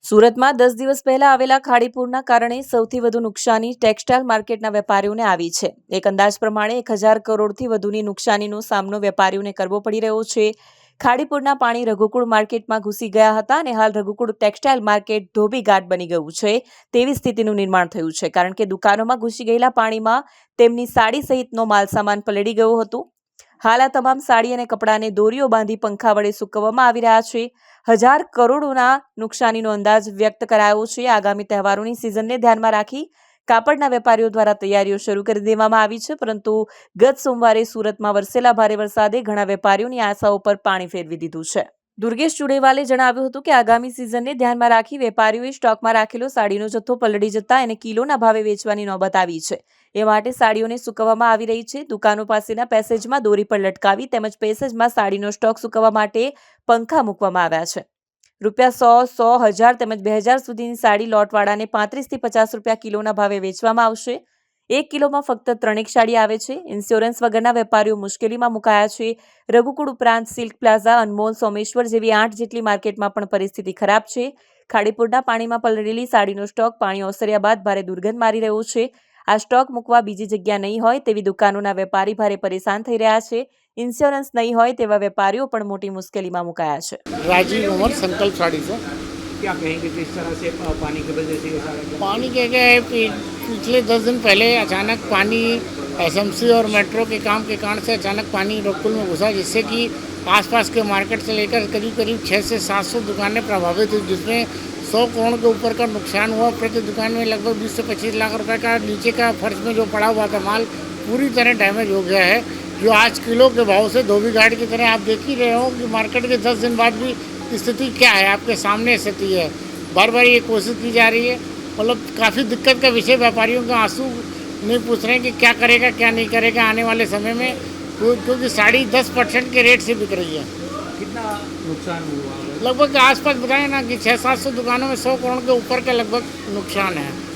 સુરતમાં 10 દિવસ પહેલા આવેલા ખાડીપુરના કારણે સૌથી વધુ નુકસાની ટેક્સટાઇલ માર્કેટના વેપારીઓને આવી છે. એક અંદાજ પ્રમાણે 1000 કરોડથી વધુની નુકસાનીનો સામનો વેપારીઓને કરવો પડી રહ્યો છે. ખાડીપુરના પાણી રઘુકુળ માર્કેટમાં ઘૂસી ગયા હતા અને હાલ રઘુકુળ ટેક્સટાઇલ માર્કેટ ધોબીઘાટ બની ગયું છે તેવી સ્થિતિનું નિર્માણ થયું છે, કારણ કે દુકાનોમાં ઘૂસી ગયેલા પાણીમાં તેમની સાડી સહિતનો માલસામાન પલળી ગયો હતો. હાલ આ તમામ સાડી અને કપડાને દોરીઓ બાંધી પંખા વડે સૂકવવામાં આવી રહ્યા છે. 1000 કરોડોના નુકસાનીનો અંદાજ વ્યક્ત કરાયો છે. આગામી તહેવારોની સિઝનને ધ્યાનમાં રાખી કાપડના વેપારીઓ દ્વારા તૈયારીઓ શરૂ કરી દેવામાં આવી છે, પરંતુ ગત સોમવારે સુરતમાં વરસેલા ભારે વરસાદે ઘણા વેપારીઓની આશાઓ પર પાણી ફેરવી દીધું છે. દુર્ગેશ ચુડેવાલે જણાવ્યું હતું કે આગામી સિઝનને ધ્યાનમાં રાખી વેપારીઓએ સ્ટોકમાં રાખેલો સાડીનો જથ્થો પલળી જતા એને કિલોના ભાવે વેચવાની નોબત આવી છે. એ માટે સાડીઓને સૂકવવામાં આવી રહી છે. દુકાનો પાસેના પેસેજમાં દોરી પર લટકાવી તેમજ પેસેજમાં સાડીનો સ્ટોક સૂકવવા માટે પંખા મૂકવામાં આવ્યા છે. ₹100, 100,000 તેમજ 2000 સુધીની સાડી લોટવાળાને 35 થી 50 રૂપિયા કિલોના ભાવે વેચવામાં આવશે. 1 કિલોમાં ફક્ત 3 સાડી આવે છે. ઇન્સ્યોરન્સ વગરના વેપારીઓ મુશ્કેલીમાં મુકાયા છે. રઘુકુળ ઉપરાંત સિલ્ક પ્લાઝા, અનમોલ, સોમેશ્વર જેવી 8 જેટલી માર્કેટમાં પણ પરિસ્થિતિ ખરાબ છે. ખાડીપુરના પાણીમાં પલળેલી સાડીનો સ્ટોક પાણી ઓસર્યા બાદ ભારે દુર્ગંધ મારી રહ્યો છે. આ સ્ટોક મૂકવા બીજી જગ્યા નહીં હોય તેવી દુકાનોના વેપારી ભારે પરેશાન થઈ રહ્યા છે. ઇન્સ્યોરન્સ नहीं હોય તેવા વેપારીઓ પણ મોટી મુશ્કેલીમાં મુકાયા છે. राजीव उमर संकल्प साड़ी से क्या कहेंगे किस तरह से पानी की वजह से ये सारा पानी क्या है पिछले 10 दिन पहले अचानक पानी एसएमसी और मेट्रो के काम के कारण से अचानक पानी रघुकुल में घुसा, जिससे कि आसपास के मार्केट से लेकर करीब करीब 600 से 700 दुकानें प्रभावित हुई, जिसमें 100 करोड़ के ऊपर का नुकसान हुआ। प्रति दुकान में लगभग 20 से 25 लाख रुपए का नीचे का फर्श में जो पड़ा हुआ था माल पूरी तरह डैमेज हो गया है, जो आज किलो के भाव से धोबीघाट की तरह आप देख ही रहे हो कि मार्केट के 10 दिन बाद भी स्थिति क्या है, आपके सामने स्थिति है। बार बार ये कोशिश की जा रही है, मतलब काफ़ी दिक्कत का विषय। व्यापारियों का आंसू नहीं पूछ रहे हैं कि क्या करेगा क्या नहीं करेगा आने वाले समय में, क्योंकि साड़ी 10% के रेट से बिक रही है। कितना नुकसान हुआ? लगभग आसपास बताएं ना कि 600-700 दुकानों में 100 करोड़ के ऊपर का लगभग नुकसान है।